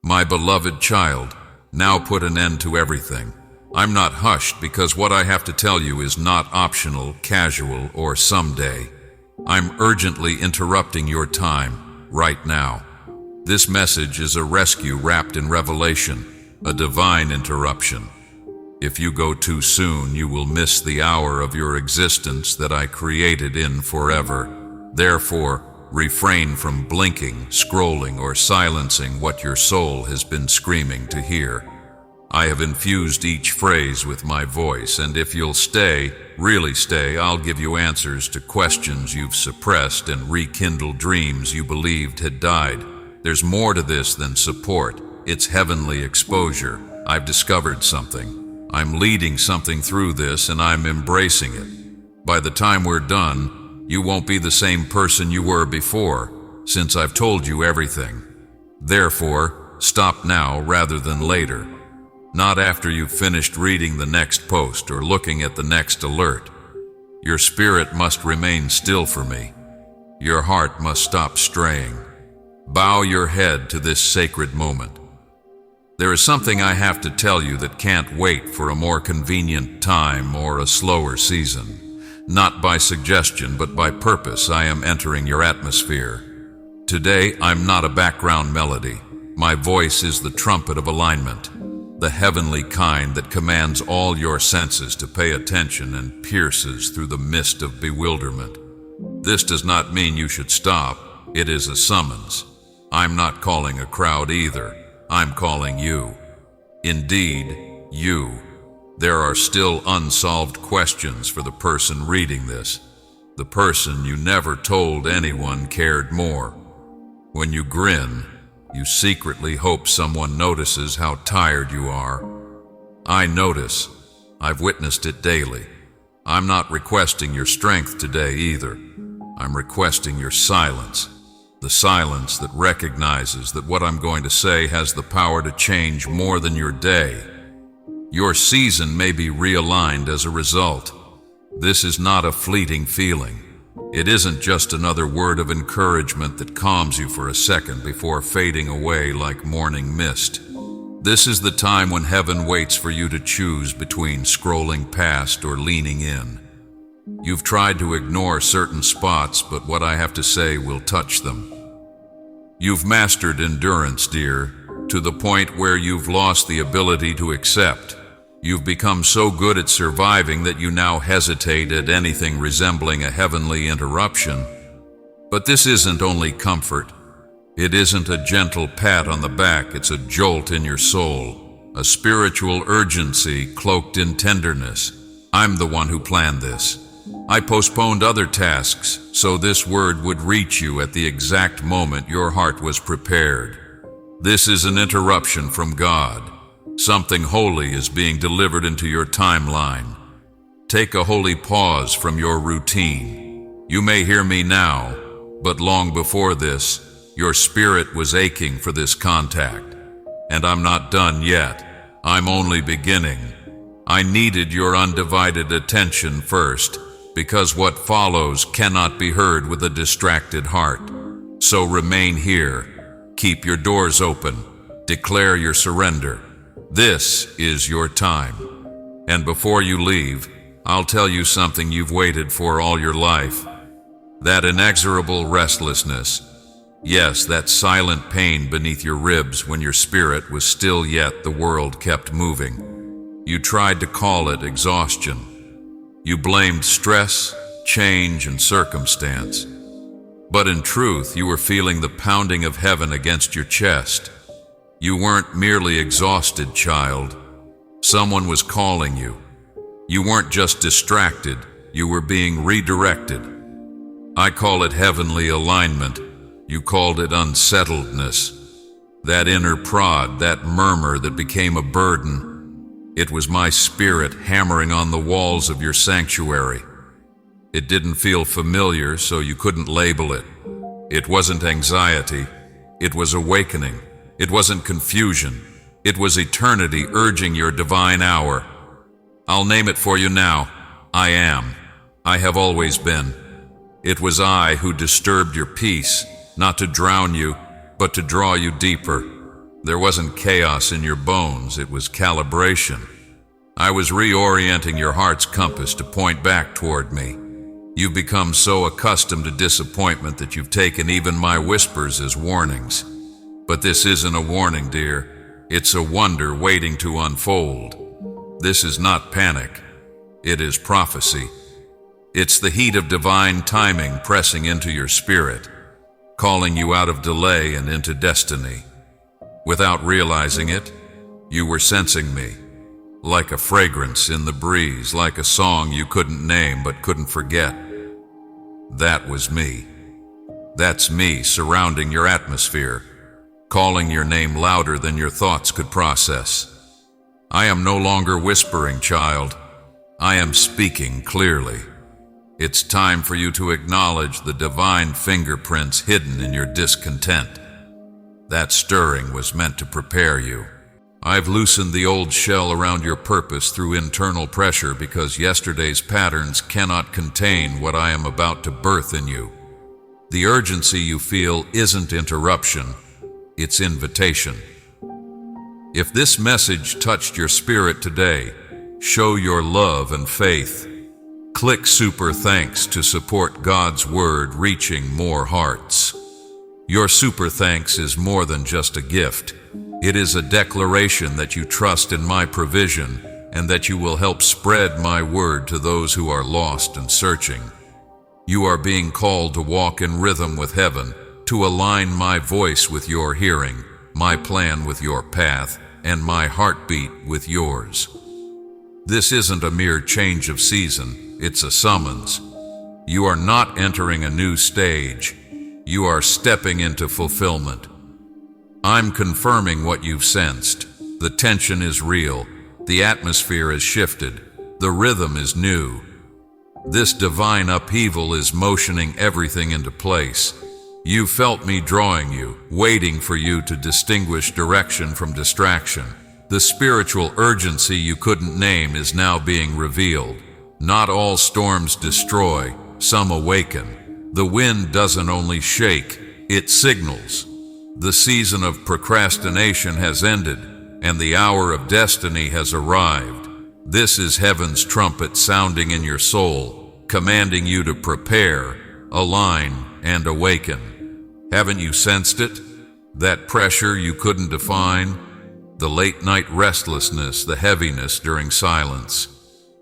My beloved child, now put an end to everything. I'm not hushed because what I have to tell you is not optional, casual, or someday. I'm urgently interrupting your time, right now. This message is a rescue wrapped in revelation, a divine interruption. If you go too soon, you will miss the hour of your existence that I created in forever. Therefore, refrain from blinking, scrolling, or silencing what your soul has been screaming to hear. I have infused each phrase with my voice, and if you'll stay, really stay, I'll give you answers to questions you've suppressed and rekindle dreams you believed had died. There's more to this than support. It's heavenly exposure. I've discovered something. I'm leading something through this, and I'm embracing it. By the time we're done, you won't be the same person you were before, since I've told you everything. Therefore, stop now rather than later. Not after you've finished reading the next post or looking at the next alert. Your spirit must remain still for me. Your heart must stop straying. Bow your head to this sacred moment. There is something I have to tell you that can't wait for a more convenient time or a slower season. Not by suggestion, but by purpose, I am entering your atmosphere. Today, I'm not a background melody. My voice is the trumpet of alignment, the heavenly kind that commands all your senses to pay attention and pierces through the mist of bewilderment. This does not mean you should stop. It is a summons. I'm not calling a crowd either. I'm calling you. Indeed, you. There are still unsolved questions for the person reading this, the person you never told anyone cared more. When you grin, you secretly hope someone notices how tired you are. I notice. I've witnessed it daily. I'm not requesting your strength today either. I'm requesting your silence. The silence that recognizes that what I'm going to say has the power to change more than your day. Your season may be realigned as a result. This is not a fleeting feeling. It isn't just another word of encouragement that calms you for a second before fading away like morning mist. This is the time when heaven waits for you to choose between scrolling past or leaning in. You've tried to ignore certain spots, but what I have to say will touch them. You've mastered endurance, dear, to the point where you've lost the ability to accept. You've become so good at surviving that you now hesitate at anything resembling a heavenly interruption. But this isn't only comfort. It isn't a gentle pat on the back, it's a jolt in your soul, a spiritual urgency cloaked in tenderness. I'm the one who planned this. I postponed other tasks so this word would reach you at the exact moment your heart was prepared. This is an interruption from God. Something holy is being delivered into your timeline. Take a holy pause from your routine. You may hear me now, but long before this, your spirit was aching for this contact. And I'm not done yet. I'm only beginning. I needed your undivided attention first, because what follows cannot be heard with a distracted heart. So remain here. Keep your doors open. Declare your surrender. This is your time. And before you leave, I'll tell you something you've waited for all your life. That inexorable restlessness. Yes, that silent pain beneath your ribs when your spirit was still yet the world kept moving. You tried to call it exhaustion. You blamed stress, change, and circumstance. But in truth, you were feeling the pounding of heaven against your chest. You weren't merely exhausted, child. Someone was calling you. You weren't just distracted, you were being redirected. I call it heavenly alignment. You called it unsettledness. That inner prod, that murmur that became a burden. It was my spirit hammering on the walls of your sanctuary. It didn't feel familiar, so you couldn't label it. It wasn't anxiety. It was awakening. It wasn't confusion. It was eternity urging your divine hour. I'll name it for you now. I am. I have always been. It was I who disturbed your peace, not to drown you, but to draw you deeper. There wasn't chaos in your bones, it was calibration. I was reorienting your heart's compass to point back toward me. You've become so accustomed to disappointment that you've taken even my whispers as warnings. But this isn't a warning, dear. It's a wonder waiting to unfold. This is not panic. It is prophecy. It's the heat of divine timing pressing into your spirit, calling you out of delay and into destiny. Without realizing it, you were sensing me, like a fragrance in the breeze, like a song you couldn't name but couldn't forget. That was me. That's me surrounding your atmosphere, calling your name louder than your thoughts could process. I am no longer whispering, child. I am speaking clearly. It's time for you to acknowledge the divine fingerprints hidden in your discontent. That stirring was meant to prepare you. I've loosened the old shell around your purpose through internal pressure because yesterday's patterns cannot contain what I am about to birth in you. The urgency you feel isn't interruption, it's invitation. If this message touched your spirit today, show your love and faith. Click super thanks to support God's word reaching more hearts. Your super thanks is more than just a gift. It is a declaration that you trust in my provision and that you will help spread my word to those who are lost and searching. You are being called to walk in rhythm with heaven, to align my voice with your hearing, my plan with your path, and my heartbeat with yours. This isn't a mere change of season, it's a summons. You are not entering a new stage. You are stepping into fulfillment. I'm confirming what you've sensed. The tension is real. The atmosphere has shifted. The rhythm is new. This divine upheaval is motioning everything into place. You felt me drawing you, waiting for you to distinguish direction from distraction. The spiritual urgency you couldn't name is now being revealed. Not all storms destroy, some awaken. The wind doesn't only shake, it signals. The season of procrastination has ended, and the hour of destiny has arrived. This is heaven's trumpet sounding in your soul, commanding you to prepare, align, and awaken. Haven't you sensed it? That pressure you couldn't define? The late-night restlessness, the heaviness during silence.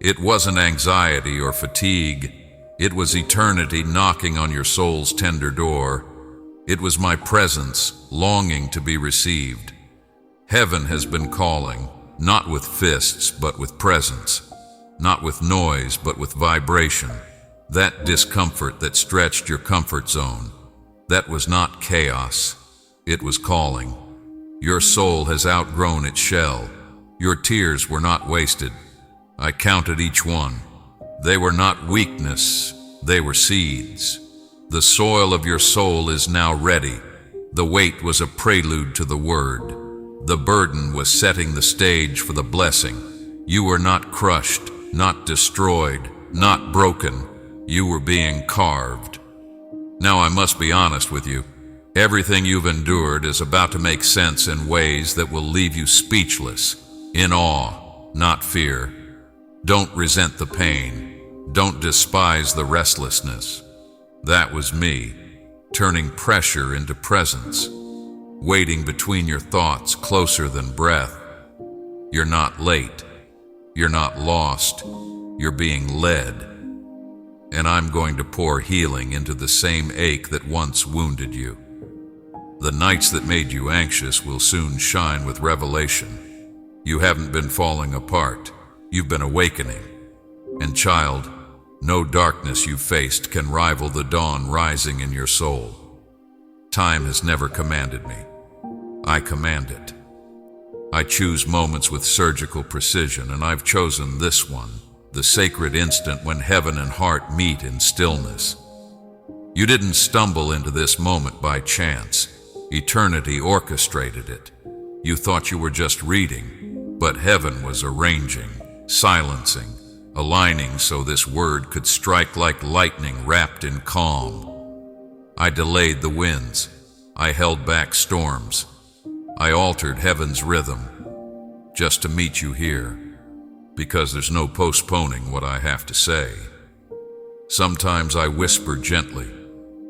It wasn't anxiety or fatigue. It was eternity knocking on your soul's tender door. It was my presence, longing to be received. Heaven has been calling, not with fists, but with presence. Not with noise, but with vibration. That discomfort that stretched your comfort zone. That was not chaos. It was calling. Your soul has outgrown its shell. Your tears were not wasted. I counted each one. They were not weakness, they were seeds. The soil of your soul is now ready. The weight was a prelude to the word. The burden was setting the stage for the blessing. You were not crushed, not destroyed, not broken. You were being carved. Now I must be honest with you. Everything you've endured is about to make sense in ways that will leave you speechless, in awe, not fear. Don't resent the pain. Don't despise the restlessness. That was me, turning pressure into presence, waiting between your thoughts closer than breath. You're not late. You're not lost. You're being led. And I'm going to pour healing into the same ache that once wounded you. The nights that made you anxious will soon shine with revelation. You haven't been falling apart. You've been awakening. And child, no darkness you faced can rival the dawn rising in your soul. Time has never commanded me. I command it. I choose moments with surgical precision, and I've chosen this one, the sacred instant when heaven and heart meet in stillness. You didn't stumble into this moment by chance. Eternity orchestrated it. You thought you were just reading, but heaven was arranging, silencing, aligning so this word could strike like lightning wrapped in calm. I delayed the winds. I held back storms. I altered heaven's rhythm just to meet you here, because there's no postponing what I have to say. Sometimes I whisper gently.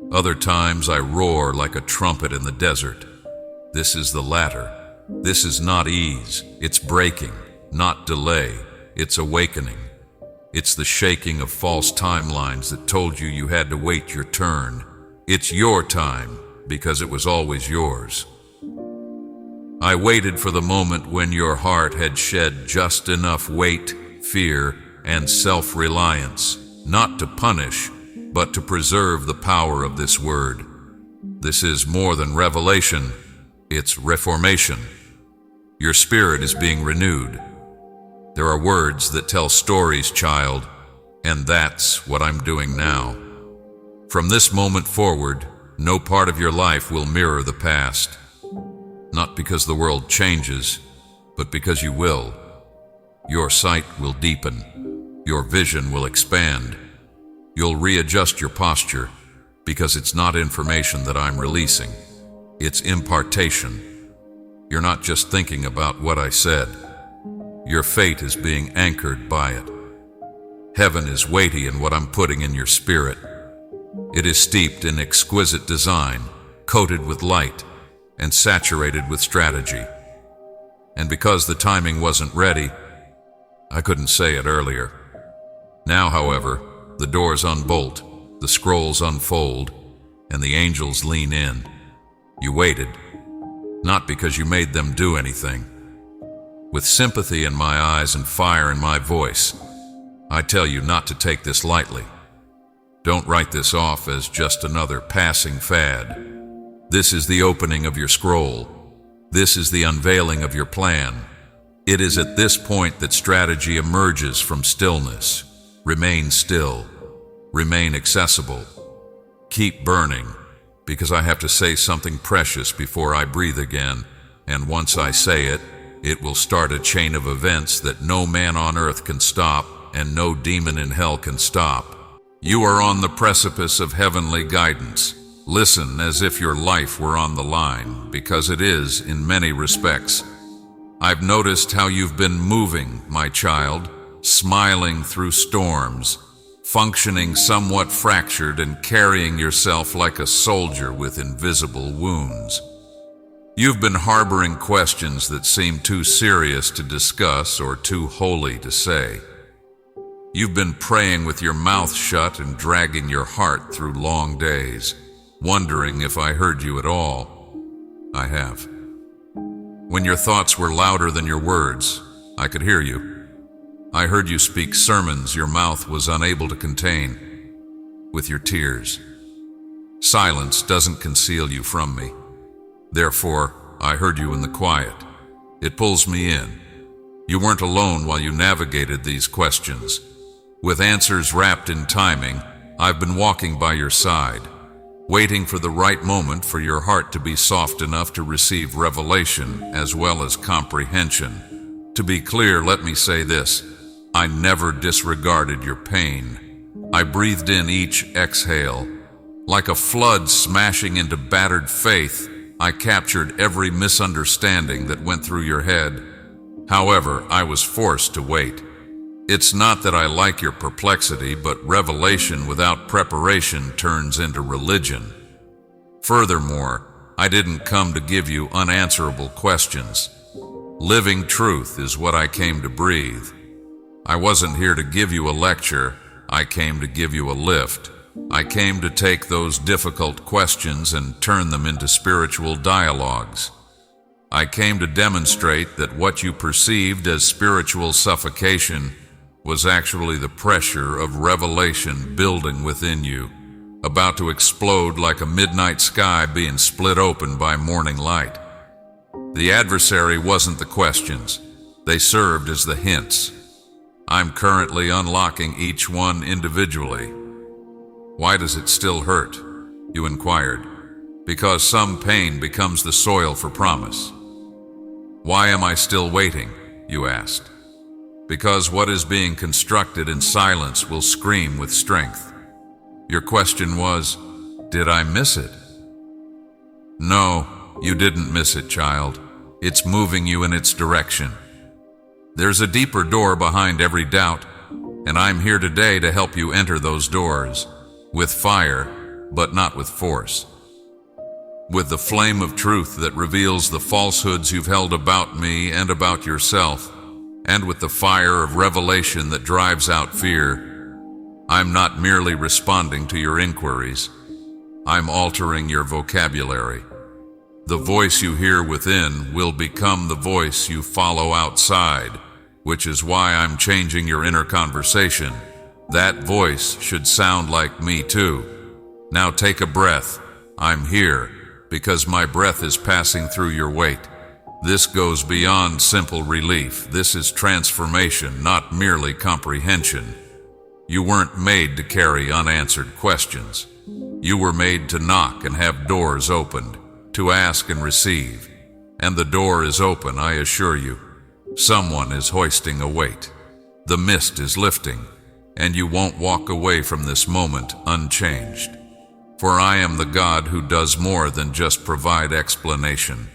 Other times I roar like a trumpet in the desert. This is the latter. This is not ease. It's breaking, not delay. It's awakening. It's the shaking of false timelines that told you you had to wait your turn. It's your time because it was always yours. I waited for the moment when your heart had shed just enough weight, fear, and self-reliance, not to punish, but to preserve the power of this word. This is more than revelation, it's reformation. Your spirit is being renewed. There are words that tell stories, child, and that's what I'm doing now. From this moment forward, no part of your life will mirror the past. Not because the world changes, but because you will. Your sight will deepen. Your vision will expand. You'll readjust your posture because it's not information that I'm releasing. It's impartation. You're not just thinking about what I said. Your fate is being anchored by it. Heaven is weighty in what I'm putting in your spirit. It is steeped in exquisite design, coated with light, and saturated with strategy. And because the timing wasn't ready, I couldn't say it earlier. Now, however, the doors unbolt, the scrolls unfold, and the angels lean in. You waited, not because you made them do anything. With sympathy in my eyes and fire in my voice, I tell you not to take this lightly. Don't write this off as just another passing fad. This is the opening of your scroll. This is the unveiling of your plan. It is at this point that strategy emerges from stillness. Remain still. Remain accessible. Keep burning, because I have to say something precious before I breathe again, and once I say it, it will start a chain of events that no man on earth can stop and no demon in hell can stop. You are on the precipice of heavenly guidance. Listen as if your life were on the line, because it is in many respects. I've noticed how you've been moving, my child, smiling through storms, functioning somewhat fractured and carrying yourself like a soldier with invisible wounds. You've been harboring questions that seem too serious to discuss or too holy to say. You've been praying with your mouth shut and dragging your heart through long days, wondering if I heard you at all. I have. When your thoughts were louder than your words, I could hear you. I heard you speak sermons your mouth was unable to contain, with your tears. Silence doesn't conceal you from me. Therefore, I heard you in the quiet. It pulls me in. You weren't alone while you navigated these questions. With answers wrapped in timing, I've been walking by your side, waiting for the right moment for your heart to be soft enough to receive revelation as well as comprehension. To be clear, let me say this. I never disregarded your pain. I breathed in each exhale. Like a flood smashing into battered faith, I captured every misunderstanding that went through your head. However, I was forced to wait. It's not that I like your perplexity, but revelation without preparation turns into religion. Furthermore, I didn't come to give you unanswerable questions. Living truth is what I came to breathe. I wasn't here to give you a lecture. I came to give you a lift. I came to take those difficult questions and turn them into spiritual dialogues. I came to demonstrate that what you perceived as spiritual suffocation was actually the pressure of revelation building within you, about to explode like a midnight sky being split open by morning light. The adversary wasn't the questions. They served as the hints. I'm currently unlocking each one individually. Why does it still hurt? You inquired. Because some pain becomes the soil for promise. Why am I still waiting? You asked. Because what is being constructed in silence will scream with strength. Your question was, did I miss it? No, you didn't miss it, child. It's moving you in its direction. There's a deeper door behind every doubt, and I'm here today to help you enter those doors with fire, but not with force. With the flame of truth that reveals the falsehoods you've held about me and about yourself, and with the fire of revelation that drives out fear. I'm not merely responding to your inquiries. I'm altering your vocabulary. The voice you hear within will become the voice you follow outside, which is why I'm changing your inner conversation. That voice should sound like me too. Now take a breath. I'm here because my breath is passing through your weight. This goes beyond simple relief. This is transformation, not merely comprehension. You weren't made to carry unanswered questions. You were made to knock and have doors opened, to ask and receive. And the door is open, I assure you. Someone is hoisting a weight. The mist is lifting, and you won't walk away from this moment unchanged. For I am the God who does more than just provide explanation.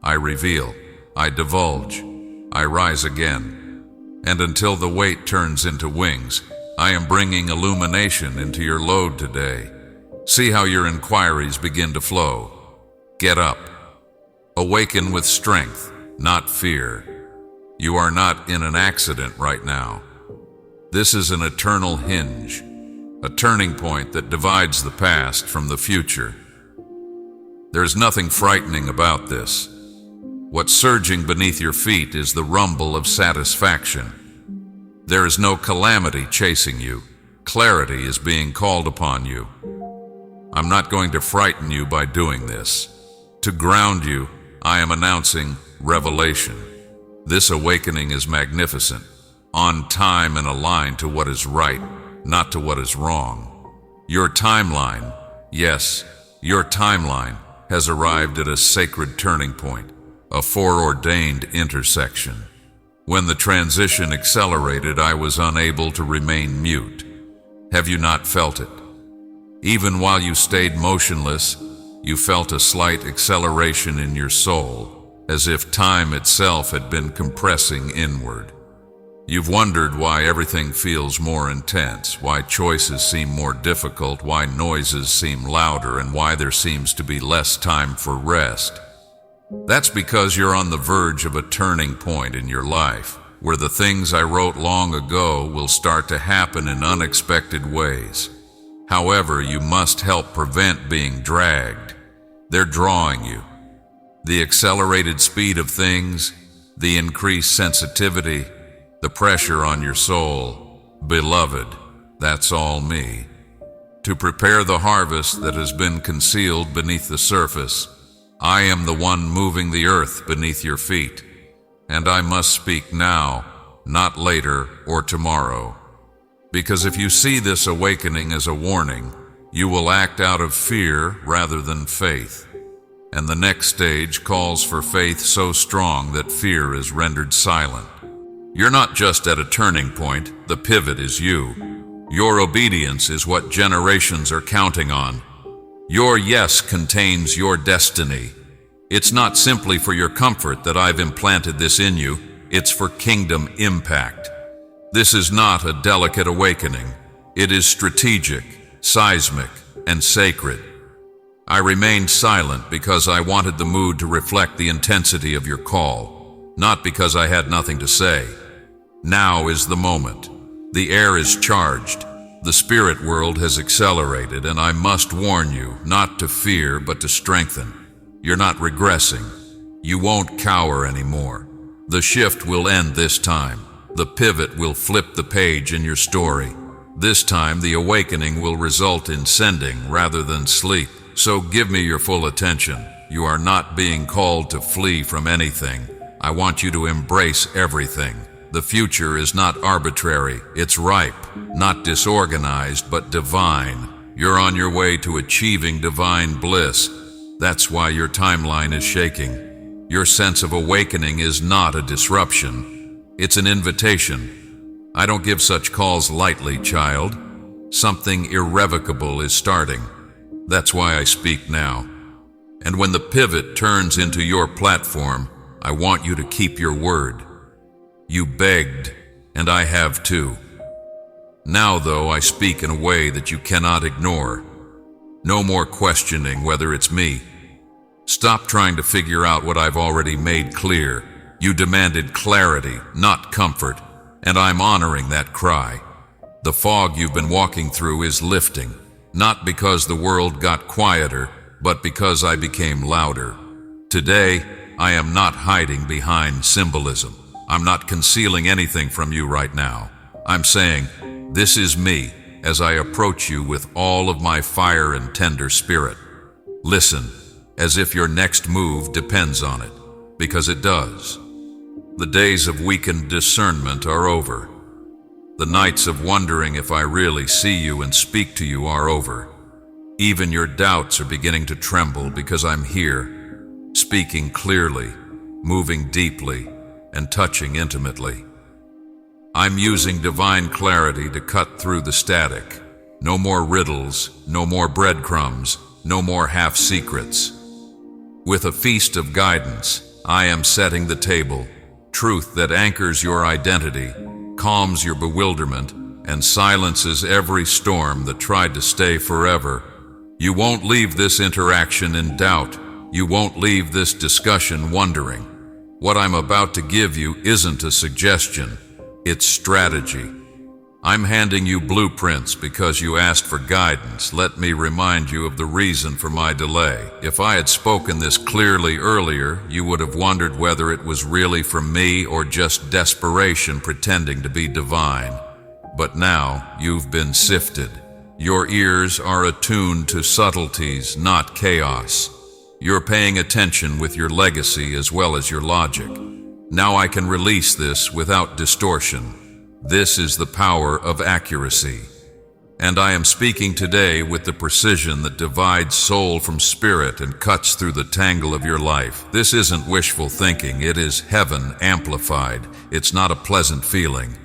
I reveal, I divulge, I rise again. And until the weight turns into wings, I am bringing illumination into your load today. See how your inquiries begin to flow. Get up. Awaken with strength, not fear. You are not in an accident right now. This is an eternal hinge, a turning point that divides the past from the future. There's nothing frightening about this. What's surging beneath your feet is the rumble of satisfaction. There is no calamity chasing you. Clarity is being called upon you. I'm not going to frighten you by doing this. To ground you, I am announcing revelation. This awakening is magnificent, on time and aligned to what is right, not to what is wrong. Your timeline, yes, your timeline has arrived at a sacred turning point, a foreordained intersection. When the transition accelerated, I was unable to remain mute. Have you not felt it? Even while you stayed motionless, you felt a slight acceleration in your soul, as if time itself had been compressing inward. You've wondered why everything feels more intense, why choices seem more difficult, why noises seem louder, and why there seems to be less time for rest. That's because you're on the verge of a turning point in your life, where the things I wrote long ago will start to happen in unexpected ways. However, you must help prevent being dragged. They're drawing you. The accelerated speed of things, the increased sensitivity, the pressure on your soul. Beloved, that's all me. To prepare the harvest that has been concealed beneath the surface, I am the one moving the earth beneath your feet, and I must speak now, not later or tomorrow. Because if you see this awakening as a warning, you will act out of fear rather than faith. And the next stage calls for faith so strong that fear is rendered silent. You're not just at a turning point, the pivot is you. Your obedience is what generations are counting on. Your yes contains your destiny. It's not simply for your comfort that I've implanted this in you, it's for kingdom impact. This is not a delicate awakening. It is strategic, seismic, and sacred. I remained silent because I wanted the mood to reflect the intensity of your call, not because I had nothing to say. Now is the moment. The air is charged. The spirit world has accelerated, and I must warn you not to fear but to strengthen. You're not regressing. You won't cower anymore. The shift will end this time. The pivot will flip the page in your story. This time the awakening will result in sending rather than sleep. So give me your full attention. You are not being called to flee from anything. I want you to embrace everything. The future is not arbitrary. It's ripe, not disorganized, but divine. You're on your way to achieving divine bliss. That's why your timeline is shaking. Your sense of awakening is not a disruption. It's an invitation. I don't give such calls lightly, child. Something irrevocable is starting. That's why I speak now. And when the pivot turns into your platform, I want you to keep your word. You begged, and I have too. Now, though, I speak in a way that you cannot ignore. No more questioning whether it's me. Stop trying to figure out what I've already made clear. You demanded clarity, not comfort, and I'm honoring that cry. The fog you've been walking through is lifting, not because the world got quieter, but because I became louder. Today, I am not hiding behind symbolism. I'm not concealing anything from you right now. I'm saying, this is me as I approach you with all of my fire and tender spirit. Listen, as if your next move depends on it, because it does. The days of weakened discernment are over. The nights of wondering if I really see you and speak to you are over. Even your doubts are beginning to tremble because I'm here, speaking clearly, moving deeply, and touching intimately. I'm using divine clarity to cut through the static. No more riddles, no more breadcrumbs, no more half-secrets. With a feast of guidance, I am setting the table, truth that anchors your identity, calms your bewilderment, and silences every storm that tried to stay forever. You won't leave this interaction in doubt. You won't leave this discussion wondering. What I'm about to give you isn't a suggestion, it's strategy. I'm handing you blueprints because you asked for guidance. Let me remind you of the reason for my delay. If I had spoken this clearly earlier, you would have wondered whether it was really from me or just desperation pretending to be divine. But now you've been sifted. Your ears are attuned to subtleties, not chaos. You're paying attention with your legacy as well as your logic. Now I can release this without distortion. This is the power of accuracy. And I am speaking today with the precision that divides soul from spirit and cuts through the tangle of your life. This isn't wishful thinking, it is heaven amplified. It's not a pleasant feeling.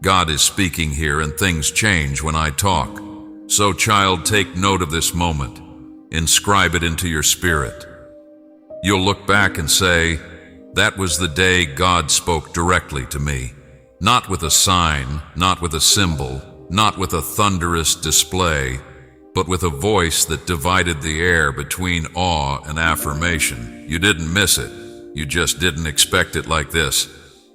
God is speaking here and things change when I talk. So, child, take note of this moment. Inscribe it into your spirit. You'll look back and say, that was the day God spoke directly to me. Not with a sign, not with a symbol, not with a thunderous display, but with a voice that divided the air between awe and affirmation. You didn't miss it. You just didn't expect it like this.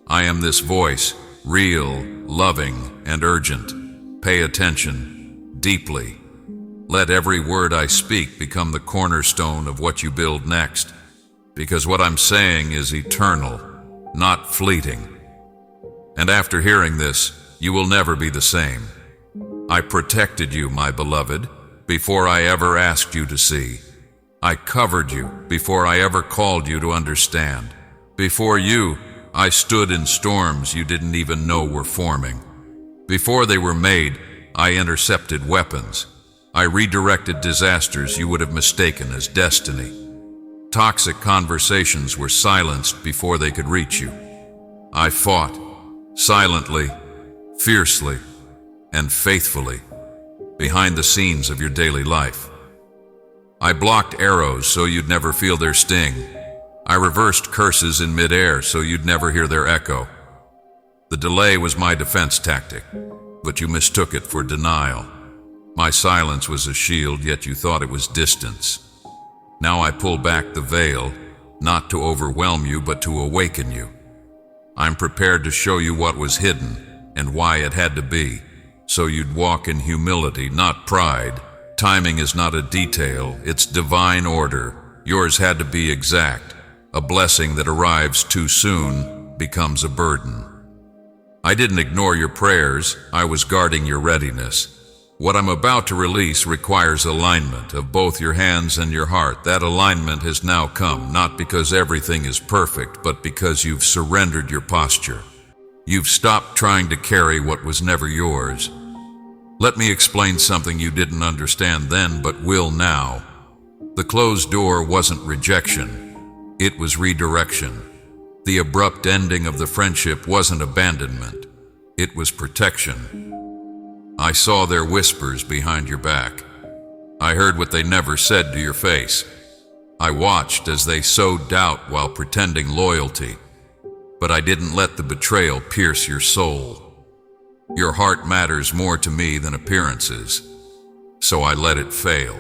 I am this voice, real, loving, and urgent. Pay attention, deeply. Let every word I speak become the cornerstone of what you build next. Because what I'm saying is eternal, not fleeting. And after hearing this, you will never be the same. I protected you, my beloved, before I ever asked you to see. I covered you before I ever called you to understand. Before you, I stood in storms you didn't even know were forming. Before they were made, I intercepted weapons. I redirected disasters you would have mistaken as destiny. Toxic conversations were silenced before they could reach you. I fought, silently, fiercely, and faithfully, behind the scenes of your daily life. I blocked arrows so you'd never feel their sting. I reversed curses in midair so you'd never hear their echo. The delay was my defense tactic, but you mistook it for denial. My silence was a shield, yet you thought it was distance. Now I pull back the veil, not to overwhelm you, but to awaken you. I'm prepared to show you what was hidden and why it had to be, so you'd walk in humility, not pride. Timing is not a detail, it's divine order. Yours had to be exact. A blessing that arrives too soon becomes a burden. I didn't ignore your prayers, I was guarding your readiness. What I'm about to release requires alignment of both your hands and your heart. That alignment has now come, not because everything is perfect, but because you've surrendered your posture. You've stopped trying to carry what was never yours. Let me explain something you didn't understand then, but will now. The closed door wasn't rejection, it was redirection. The abrupt ending of the friendship wasn't abandonment, it was protection. I saw their whispers behind your back. I heard what they never said to your face. I watched as they sowed doubt while pretending loyalty, but I didn't let the betrayal pierce your soul. Your heart matters more to me than appearances, so I let it fail.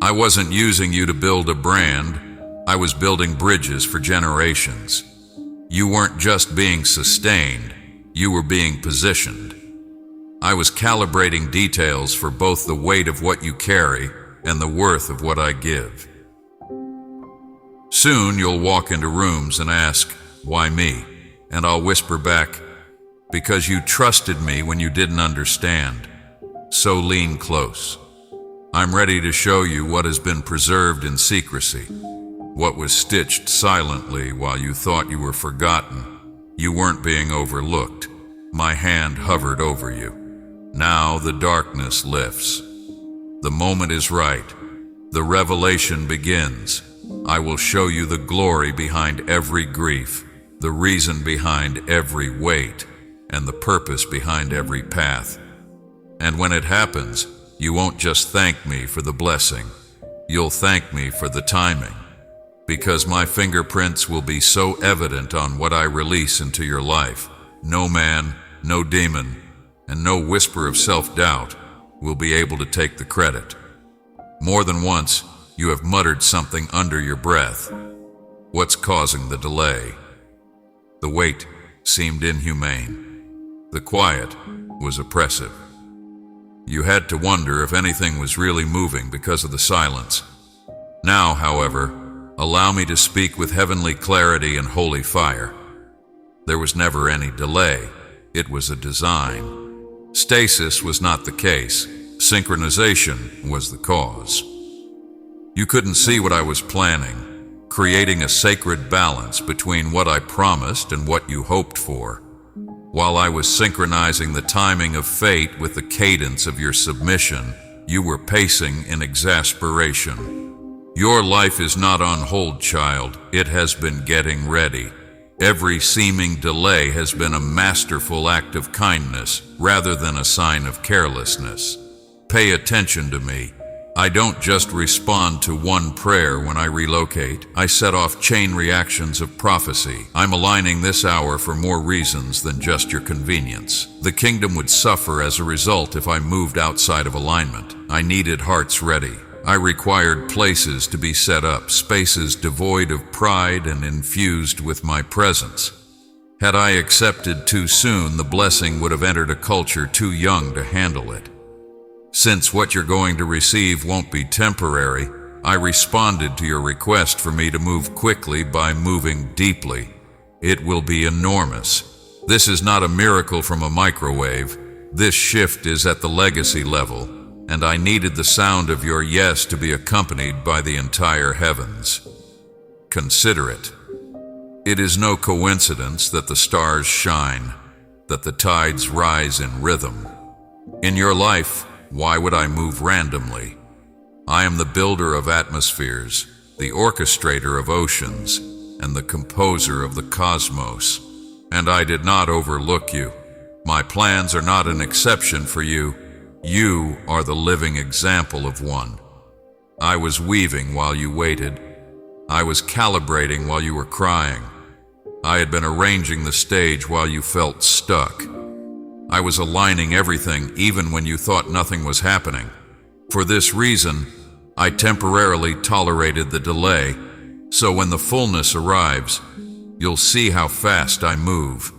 I wasn't using you to build a brand, I was building bridges for generations. You weren't just being sustained, you were being positioned. I was calibrating details for both the weight of what you carry and the worth of what I give. Soon you'll walk into rooms and ask, "Why me?" And I'll whisper back, "Because you trusted me when you didn't understand. So lean close. I'm ready to show you what has been preserved in secrecy, what was stitched silently while you thought you were forgotten. You weren't being overlooked. My hand hovered over you. Now the darkness lifts. The moment is right. The revelation begins. I will show you the glory behind every grief, the reason behind every weight, and the purpose behind every path. And when it happens, you won't just thank me for the blessing. You'll thank me for the timing, because my fingerprints will be so evident on what I release into your life. No man, no demon, and no whisper of self-doubt will be able to take the credit. More than once, you have muttered something under your breath. What's causing the delay? The wait seemed inhumane. The quiet was oppressive. You had to wonder if anything was really moving because of the silence. Now, however, allow me to speak with heavenly clarity and holy fire. There was never any delay. It was a design. Stasis was not the case. Synchronization was the cause. You couldn't see what I was planning, creating a sacred balance between what I promised and what you hoped for, while I was synchronizing the timing of fate with the cadence of your submission. You were pacing in exasperation. Your life is not on hold, child. It has been getting ready. Every seeming delay has been a masterful act of kindness rather than a sign of carelessness. Pay attention to me. I don't just respond to one prayer when I relocate. I set off chain reactions of prophecy. I'm aligning this hour for more reasons than just your convenience. The kingdom would suffer as a result if I moved outside of alignment. I needed hearts ready. I required places to be set up, spaces devoid of pride and infused with my presence. Had I accepted too soon, the blessing would have entered a culture too young to handle it. Since what you're going to receive won't be temporary, I responded to your request for me to move quickly by moving deeply. It will be enormous. This is not a miracle from a microwave. This shift is at the legacy level, and I needed the sound of your yes to be accompanied by the entire heavens. Consider it. It is no coincidence that the stars shine, that the tides rise in rhythm. In your life, why would I move randomly? I am the builder of atmospheres, the orchestrator of oceans, and the composer of the cosmos. And I did not overlook you. My plans are not an exception for you. You are the living example of one. I was weaving while you waited. I was calibrating while you were crying. I had been arranging the stage while you felt stuck. I was aligning everything even when you thought nothing was happening. For this reason, I temporarily tolerated the delay, so when the fullness arrives, you'll see how fast I move.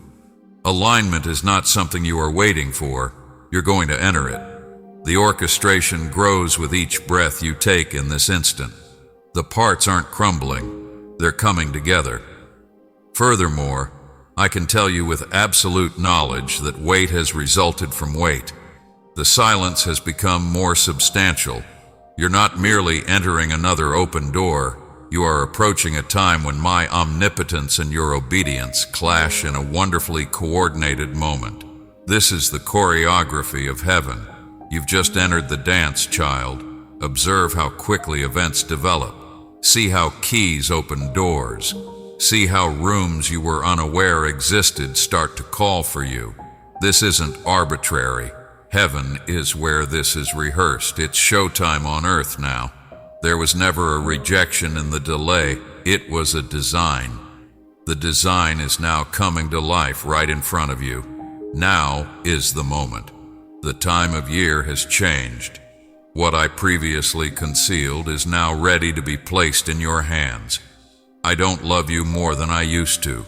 Alignment is not something you are waiting for, you're going to enter it. The orchestration grows with each breath you take in this instant. The parts aren't crumbling, they're coming together. Furthermore, I can tell you with absolute knowledge that weight has resulted from weight. The silence has become more substantial. You're not merely entering another open door, you are approaching a time when my omnipotence and your obedience clash in a wonderfully coordinated moment. This is the choreography of heaven. You've just entered the dance, child. Observe how quickly events develop. See how keys open doors. See how rooms you were unaware existed start to call for you. This isn't arbitrary. Heaven is where this is rehearsed. It's showtime on earth now. There was never a rejection in the delay. It was a design. The design is now coming to life right in front of you. Now is the moment. The time of year has changed. What I previously concealed is now ready to be placed in your hands. I don't love you more than I used to,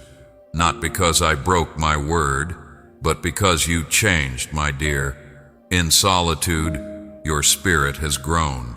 not because I broke my word, but because you changed, my dear. In solitude, your spirit has grown.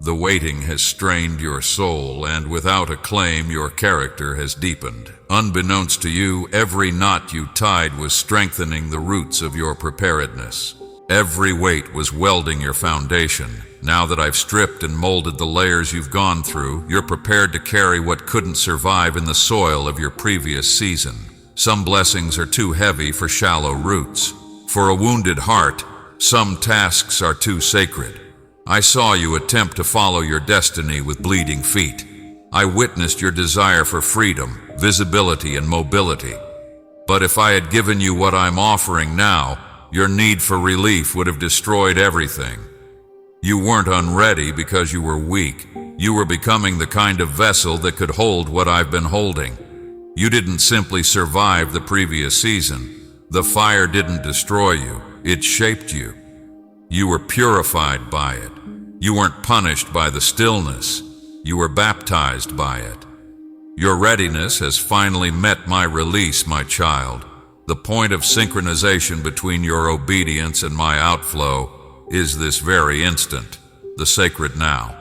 The waiting has strained your soul, and without a claim, your character has deepened. Unbeknownst to you, every knot you tied was strengthening the roots of your preparedness. Every weight was welding your foundation. Now that I've stripped and molded the layers you've gone through, you're prepared to carry what couldn't survive in the soil of your previous season. Some blessings are too heavy for shallow roots. For a wounded heart, some tasks are too sacred. I saw you attempt to follow your destiny with bleeding feet. I witnessed your desire for freedom, visibility, and mobility. But if I had given you what I'm offering now, your need for relief would have destroyed everything. You weren't unready because you were weak. You were becoming the kind of vessel that could hold what I've been holding. You didn't simply survive the previous season. The fire didn't destroy you. It shaped you. You were purified by it. You weren't punished by the stillness. You were baptized by it. Your readiness has finally met my release, my child. The point of synchronization between your obedience and my outflow is this very instant, the sacred now.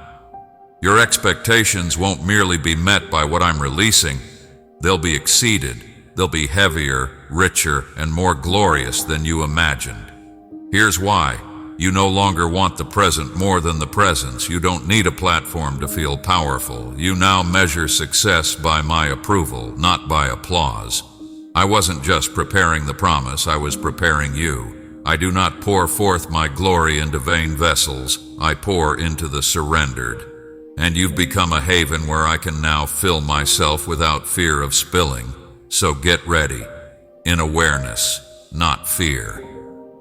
Your expectations won't merely be met by what I'm releasing. They'll be exceeded. They'll be heavier, richer, and more glorious than you imagined. Here's why. You no longer want the present more than the presence. You don't need a platform to feel powerful. You now measure success by my approval, not by applause. I wasn't just preparing the promise, I was preparing you. I do not pour forth my glory into vain vessels. I pour into the surrendered. And you've become a haven where I can now fill myself without fear of spilling. So get ready, in awareness, not fear.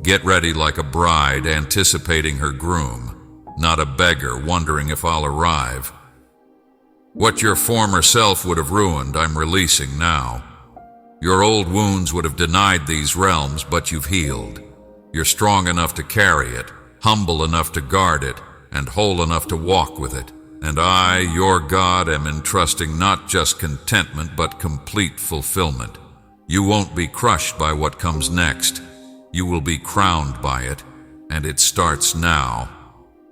Get ready like a bride anticipating her groom, not a beggar wondering if I'll arrive. What your former self would have ruined, I'm releasing now. Your old wounds would have denied these realms, but you've healed. You're strong enough to carry it, humble enough to guard it, and whole enough to walk with it. And I, your God, am entrusting not just contentment, but complete fulfillment. You won't be crushed by what comes next. You will be crowned by it, and it starts now.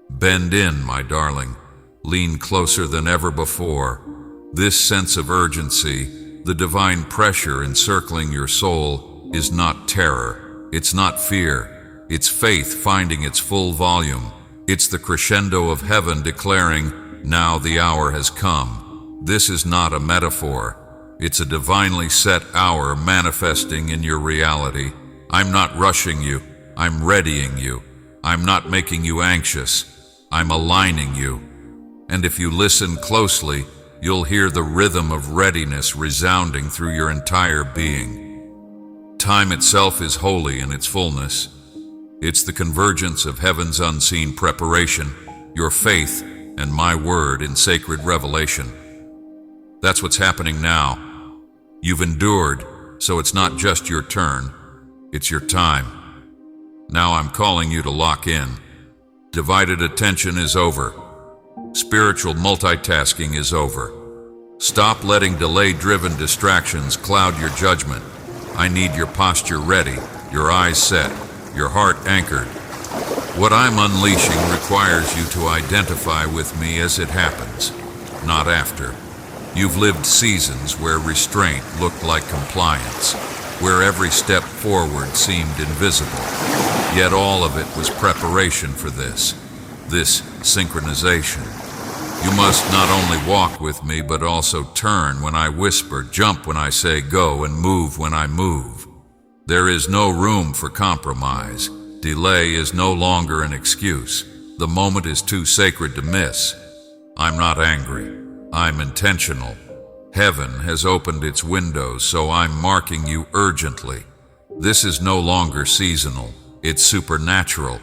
Bend in, my darling. Lean closer than ever before. This sense of urgency, the divine pressure encircling your soul, is not terror. It's not fear. It's faith finding its full volume. It's the crescendo of heaven declaring, now the hour has come. This is not a metaphor. It's a divinely set hour manifesting in your reality. I'm not rushing you. I'm readying you. I'm not making you anxious. I'm aligning you. And if you listen closely, you'll hear the rhythm of readiness resounding through your entire being. Time itself is holy in its fullness. It's the convergence of heaven's unseen preparation, your faith, and my word in sacred revelation. That's what's happening now. You've endured, so it's not just your turn, it's your time. Now I'm calling you to lock in. Divided attention is over. Spiritual multitasking is over. Stop letting delay-driven distractions cloud your judgment. I need your posture ready, your eyes set, your heart anchored. What I'm unleashing requires you to identify with me as it happens, not after. You've lived seasons where restraint looked like compliance, where every step forward seemed invisible. Yet all of it was preparation for this synchronization. You must not only walk with me, but also turn when I whisper, jump when I say go, and move when I move. There is no room for compromise. Delay is no longer an excuse. The moment is too sacred to miss. I'm not angry. I'm intentional. Heaven has opened its windows, so I'm marking you urgently. This is no longer seasonal. It's supernatural.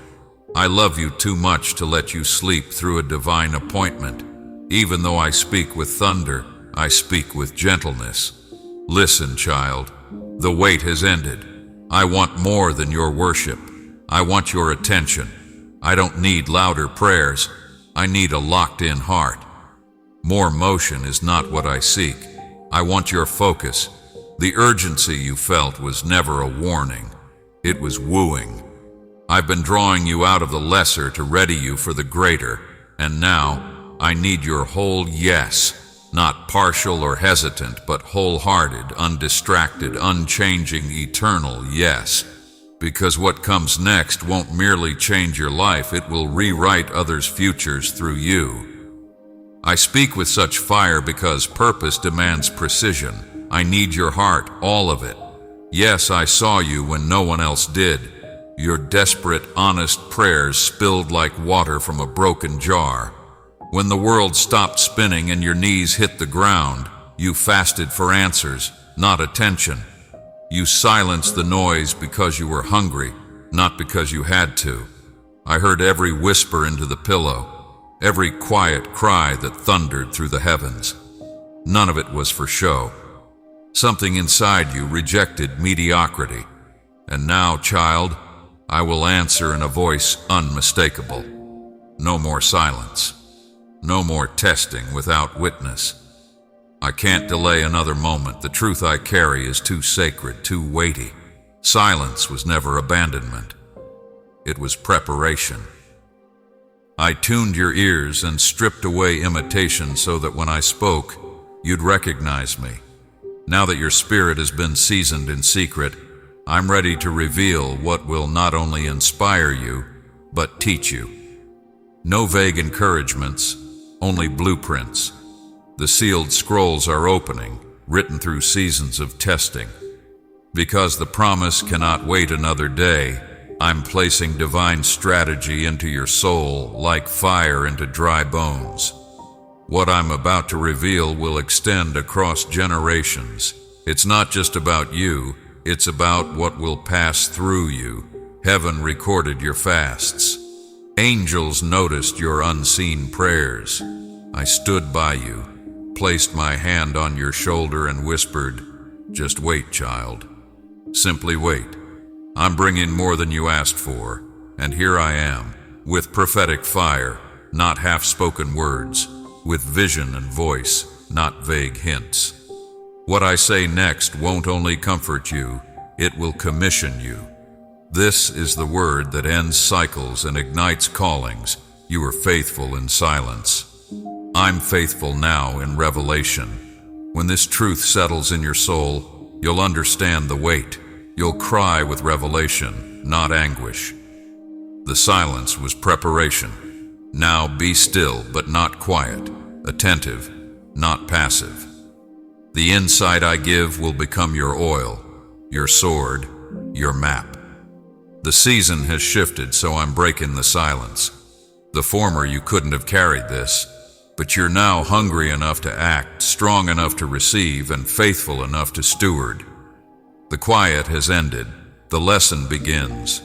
I love you too much to let you sleep through a divine appointment. Even though I speak with thunder, I speak with gentleness. Listen, child. The wait has ended. I want more than your worship. I want your attention. I don't need louder prayers. I need a locked-in heart. More motion is not what I seek. I want your focus. The urgency you felt was never a warning. It was wooing. I've been drawing you out of the lesser to ready you for the greater, and now I need your whole yes, not partial or hesitant, but wholehearted, undistracted, unchanging, eternal yes. Because what comes next won't merely change your life, it will rewrite others' futures through you. I speak with such fire because purpose demands precision. I need your heart, all of it. Yes, I saw you when no one else did. Your desperate, honest prayers spilled like water from a broken jar. When the world stopped spinning and your knees hit the ground, you fasted for answers, not attention. You silenced the noise because you were hungry, not because you had to. I heard every whisper into the pillow, every quiet cry that thundered through the heavens. None of it was for show. Something inside you rejected mediocrity. And now, child, I will answer in a voice unmistakable. No more silence. No more testing without witness. I can't delay another moment. The truth I carry is too sacred, too weighty. Silence was never abandonment. It was preparation. I tuned your ears and stripped away imitation so that when I spoke, you'd recognize me. Now that your spirit has been seasoned in secret, I'm ready to reveal what will not only inspire you, but teach you. No vague encouragements, only blueprints. The sealed scrolls are opening, written through seasons of testing. Because the promise cannot wait another day, I'm placing divine strategy into your soul like fire into dry bones. What I'm about to reveal will extend across generations. It's not just about you, it's about what will pass through you. Heaven recorded your fasts. Angels noticed your unseen prayers. I stood by you, placed my hand on your shoulder and whispered, "Just wait, child. Simply wait. I'm bringing more than you asked for, and here I am, with prophetic fire, not half-spoken words, with vision and voice, not vague hints. What I say next won't only comfort you, it will commission you. This is the word that ends cycles and ignites callings. You were faithful in silence. I'm faithful now in revelation. When this truth settles in your soul, you'll understand the weight. You'll cry with revelation, not anguish. The silence was preparation. Now be still, but not quiet, attentive, not passive. The insight I give will become your oil, your sword, your map. The season has shifted, so I'm breaking the silence. The former you couldn't have carried this, but you're now hungry enough to act, strong enough to receive, and faithful enough to steward. The quiet has ended. The lesson begins.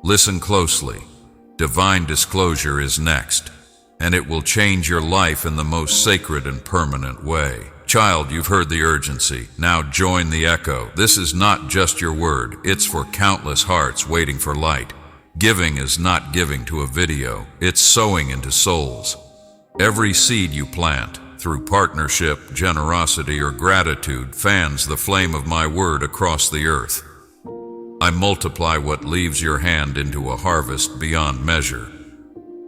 Listen closely. Divine disclosure is next, and it will change your life in the most sacred and permanent way. Child, you've heard the urgency. Now join the echo. This is not just your word. It's for countless hearts waiting for light. Giving is not giving to a video. It's sowing into souls. Every seed you plant, through partnership, generosity, or gratitude, fans the flame of my word across the earth. I multiply what leaves your hand into a harvest beyond measure.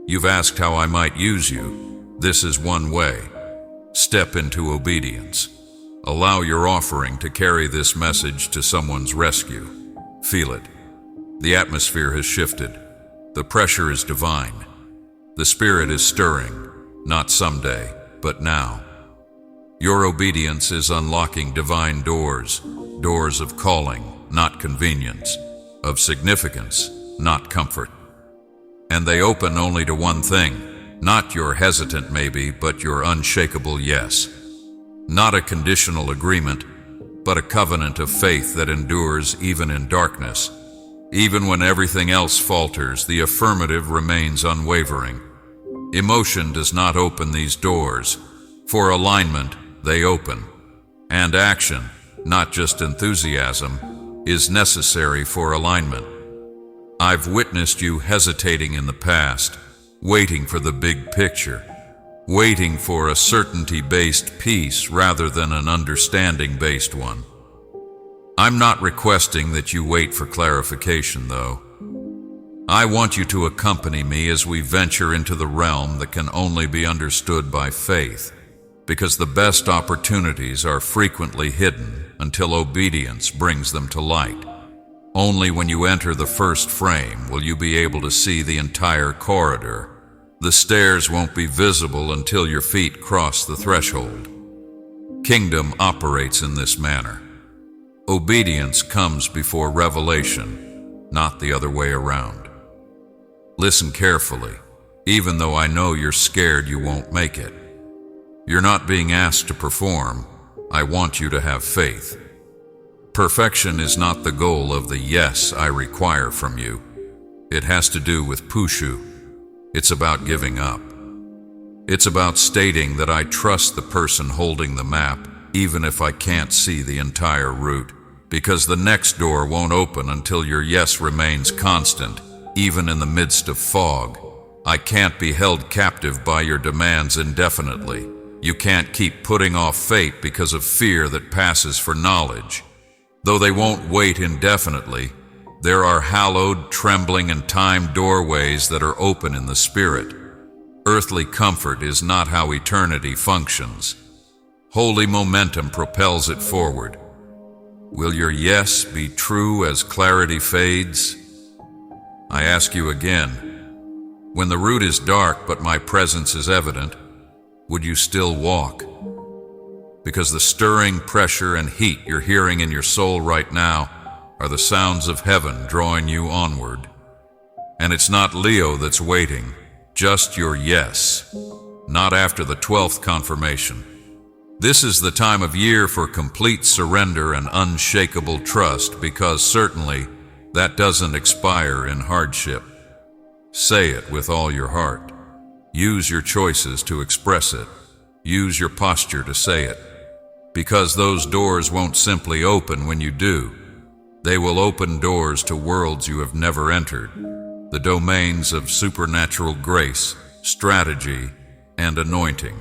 You've asked how I might use you. This is one way. Step into obedience. Allow your offering to carry this message to someone's rescue. Feel it. The atmosphere has shifted. The pressure is divine. The Spirit is stirring, not someday, but now. Your obedience is unlocking divine doors, doors of calling, not convenience, of significance, not comfort. And they open only to one thing. Not your hesitant maybe, but your unshakable yes. Not a conditional agreement, but a covenant of faith that endures even in darkness. Even when everything else falters, the affirmative remains unwavering. Emotion does not open these doors. For alignment, they open. And action, not just enthusiasm, is necessary for alignment. I've witnessed you hesitating in the past, waiting for the big picture, waiting for a certainty-based peace rather than an understanding-based one. I'm not requesting that you wait for clarification, though. I want you to accompany me as we venture into the realm that can only be understood by faith, because the best opportunities are frequently hidden until obedience brings them to light. Only when you enter the first frame will you be able to see the entire corridor. The stairs won't be visible until your feet cross the threshold. Kingdom operates in this manner. Obedience comes before revelation, not the other way around. Listen carefully, even though I know you're scared you won't make it. You're not being asked to perform. I want you to have faith. Perfection is not the goal of the yes I require from you. It has to do with pushu. It's about giving up. It's about stating that I trust the person holding the map, even if I can't see the entire route, because the next door won't open until your yes remains constant, even in the midst of fog. I can't be held captive by your demands indefinitely. You can't keep putting off fate because of fear that passes for knowledge. Though they won't wait indefinitely, there are hallowed, trembling, and timed doorways that are open in the spirit. Earthly comfort is not how eternity functions. Holy momentum propels it forward. Will your yes be true as clarity fades? I ask you again, when the route is dark but my presence is evident, would you still walk? Because the stirring pressure and heat you're hearing in your soul right now are the sounds of heaven drawing you onward. And it's not Leo that's waiting, just your yes, not after the 12th confirmation. This is the time of year for complete surrender and unshakable trust, because certainly that doesn't expire in hardship. Say it with all your heart. Use your choices to express it. Use your posture to say it. Because those doors won't simply open when you do. They will open doors to worlds you have never entered, the domains of supernatural grace, strategy, and anointing.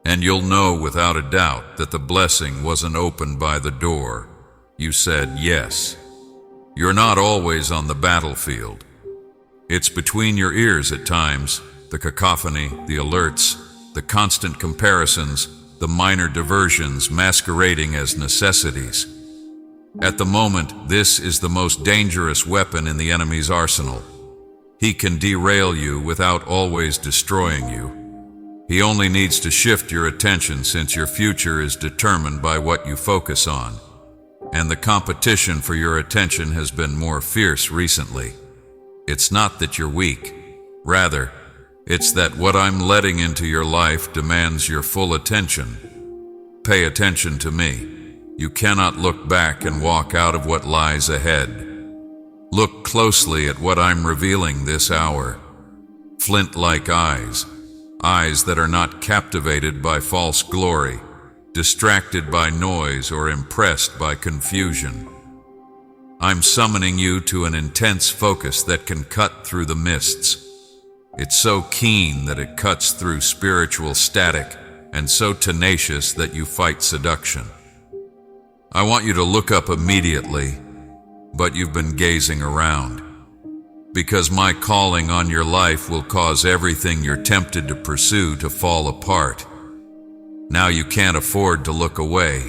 And you'll know without a doubt that the blessing wasn't opened by the door. You said yes. You're not always on the battlefield. It's between your ears at times, the cacophony, the alerts, the constant comparisons, the minor diversions masquerading as necessities. At the moment, this is the most dangerous weapon in the enemy's arsenal. He can derail you without always destroying you. He only needs to shift your attention, since your future is determined by what you focus on. And the competition for your attention has been more fierce recently. It's not that you're weak. Rather, it's that what I'm letting into your life demands your full attention. Pay attention to me. You cannot look back and walk out of what lies ahead. Look closely at what I'm revealing this hour. Flint-like eyes. Eyes that are not captivated by false glory, distracted by noise, or impressed by confusion. I'm summoning you to an intense focus that can cut through the mists. It's so keen that it cuts through spiritual static, and so tenacious that you fight seduction. I want you to look up immediately, but you've been gazing around. Because my calling on your life will cause everything you're tempted to pursue to fall apart. Now you can't afford to look away.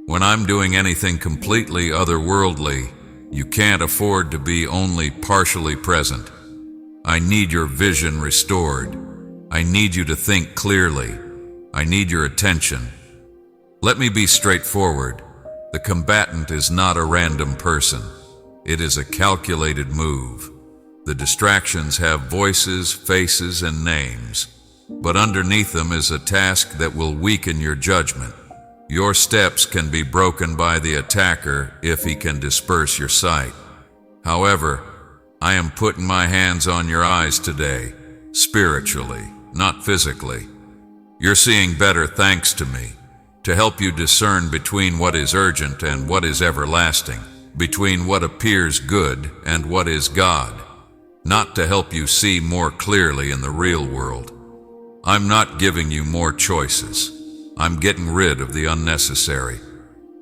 When I'm doing anything completely otherworldly, you can't afford to be only partially present. I need your vision restored. I need you to think clearly. I need your attention. Let me be straightforward. The combatant is not a random person. It is a calculated move. The distractions have voices, faces, and names, but underneath them is a task that will weaken your judgment. Your steps can be broken by the attacker if he can disperse your sight. However, I am putting my hands on your eyes today, spiritually, not physically. You're seeing better thanks to me, to help you discern between what is urgent and what is everlasting, between what appears good and what is God, not to help you see more clearly in the real world. I'm not giving you more choices. I'm getting rid of the unnecessary.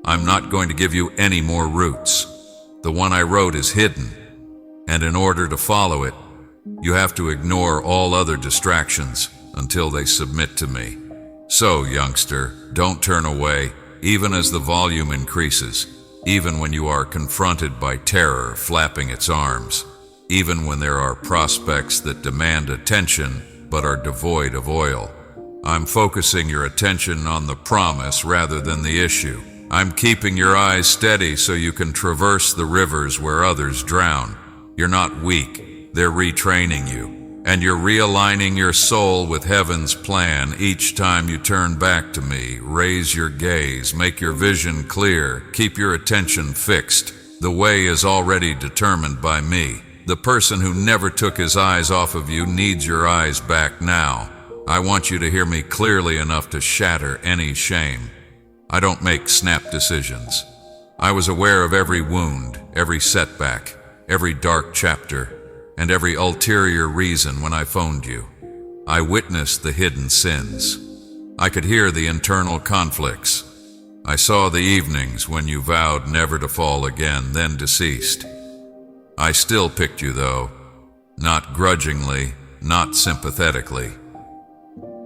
I'm not going to give you any more routes. The one I wrote is hidden, and in order to follow it, you have to ignore all other distractions until they submit to me. So, youngster, don't turn away, even as the volume increases, even when you are confronted by terror flapping its arms, even when there are prospects that demand attention but are devoid of oil. I'm focusing your attention on the promise rather than the issue. I'm keeping your eyes steady so you can traverse the rivers where others drown. You're not weak, they're retraining you. And you're realigning your soul with heaven's plan each time you turn back to me. Raise your gaze, make your vision clear, keep your attention fixed. The way is already determined by me. The person who never took his eyes off of you needs your eyes back now. I want you to hear me clearly enough to shatter any shame. I don't make snap decisions. I was aware of every wound, every setback, every dark chapter, and every ulterior reason when I phoned you. I witnessed the hidden sins. I could hear the internal conflicts. I saw the evenings when you vowed never to fall again, then deceased. I still picked you though, not grudgingly, not sympathetically.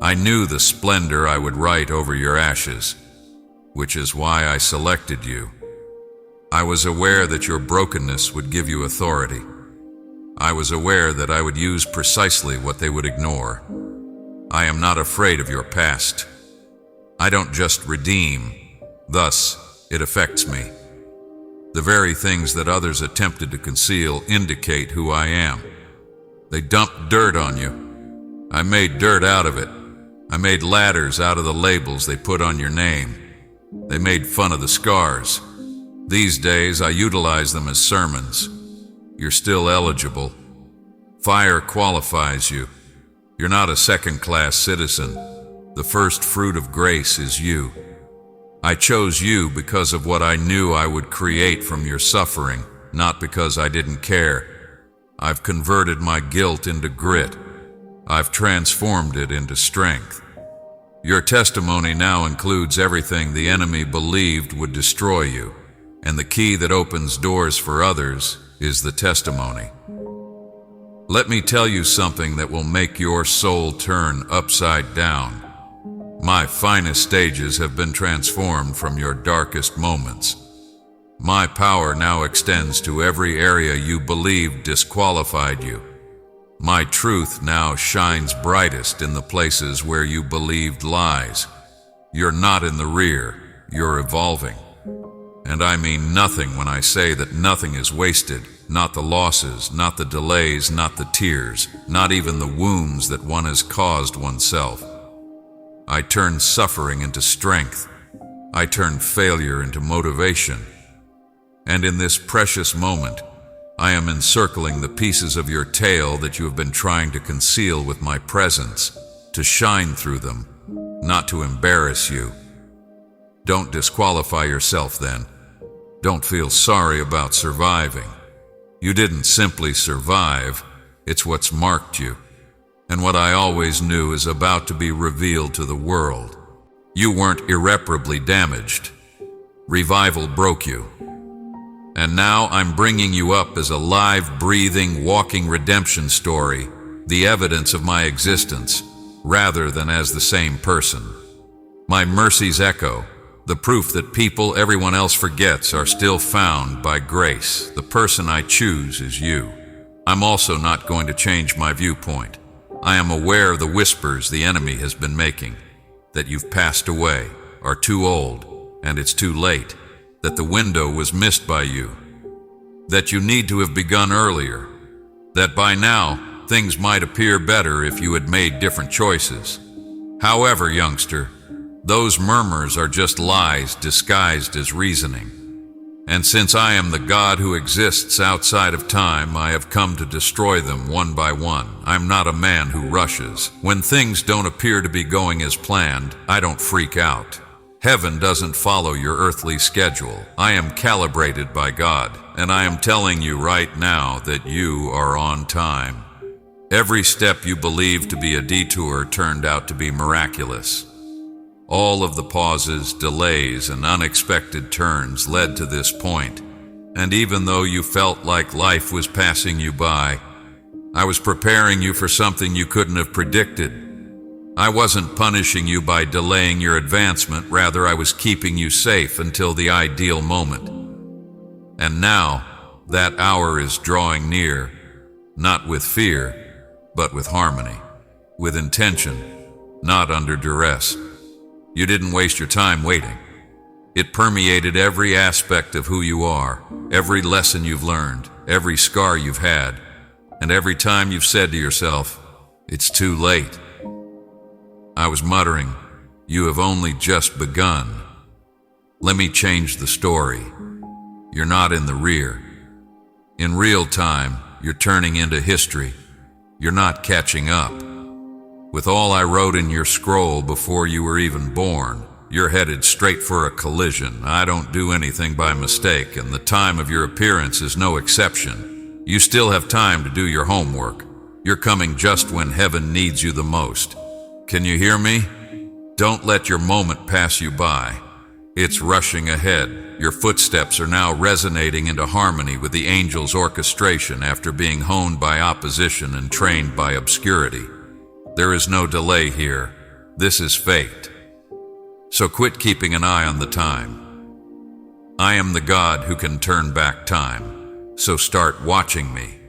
I knew the splendor I would write over your ashes, which is why I selected you. I was aware that your brokenness would give you authority. I was aware that I would use precisely what they would ignore. I am not afraid of your past. I don't just redeem, thus it affects me. The very things that others attempted to conceal indicate who I am. They dumped dirt on you. I made dirt out of it. I made ladders out of the labels they put on your name. They made fun of the scars. These days I utilize them as sermons. You're still eligible. Fire qualifies you. You're not a second-class citizen. The first fruit of grace is you. I chose you because of what I knew I would create from your suffering, not because I didn't care. I've converted my guilt into grit. I've transformed it into strength. Your testimony now includes everything the enemy believed would destroy you, and the key that opens doors for others is the testimony. Let me tell you something that will make your soul turn upside down. My finest stages have been transformed from your darkest moments. My power now extends to every area you believed disqualified you. My truth now shines brightest in the places where you believed lies. You're not in the rear, you're evolving. And I mean nothing when I say that nothing is wasted, not the losses, not the delays, not the tears, not even the wounds that one has caused oneself. I turn suffering into strength. I turn failure into motivation. And in this precious moment, I am encircling the pieces of your tale that you have been trying to conceal with my presence, to shine through them, not to embarrass you. Don't disqualify yourself then. Don't feel sorry about surviving. You didn't simply survive, it's what's marked you. And what I always knew is about to be revealed to the world. You weren't irreparably damaged. Revival broke you. And now I'm bringing you up as a live, breathing, walking redemption story, the evidence of my existence, rather than as the same person. My mercies echo, the proof that people everyone else forgets are still found by grace. The person I choose is you. I'm also not going to change my viewpoint. I am aware of the whispers the enemy has been making, that you've passed away, are too old, and it's too late, that the window was missed by you, that you need to have begun earlier, that by now things might appear better if you had made different choices. However, youngster, those murmurs are just lies disguised as reasoning. And since I am the God who exists outside of time, I have come to destroy them one by one. I'm not a man who rushes. When things don't appear to be going as planned, I don't freak out. Heaven doesn't follow your earthly schedule. I am calibrated by God, and I am telling you right now that you are on time. Every step you believed to be a detour turned out to be miraculous. All of the pauses, delays, and unexpected turns led to this point, and even though you felt like life was passing you by, I was preparing you for something you couldn't have predicted. I wasn't punishing you by delaying your advancement, rather I was keeping you safe until the ideal moment. And now, that hour is drawing near, not with fear, but with harmony, with intention, not under duress. You didn't waste your time waiting. It permeated every aspect of who you are, every lesson you've learned, every scar you've had, and every time you've said to yourself, "It's too late." I was muttering, "You have only just begun." Let me change the story. You're not in the rear. In real time, you're turning into history. You're not catching up. With all I wrote in your scroll before you were even born, you're headed straight for a collision. I don't do anything by mistake, and the time of your appearance is no exception. You still have time to do your homework. You're coming just when heaven needs you the most. Can you hear me? Don't let your moment pass you by. It's rushing ahead. Your footsteps are now resonating into harmony with the angel's orchestration after being honed by opposition and trained by obscurity. There is no delay here. This is fate. So quit keeping an eye on the time. I am the God who can turn back time. So start watching me.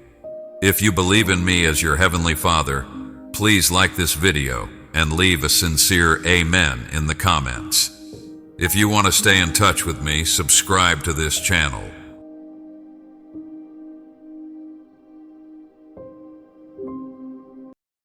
If you believe in me as your Heavenly Father, please like this video and leave a sincere amen in the comments. If you want to stay in touch with me, subscribe to this channel.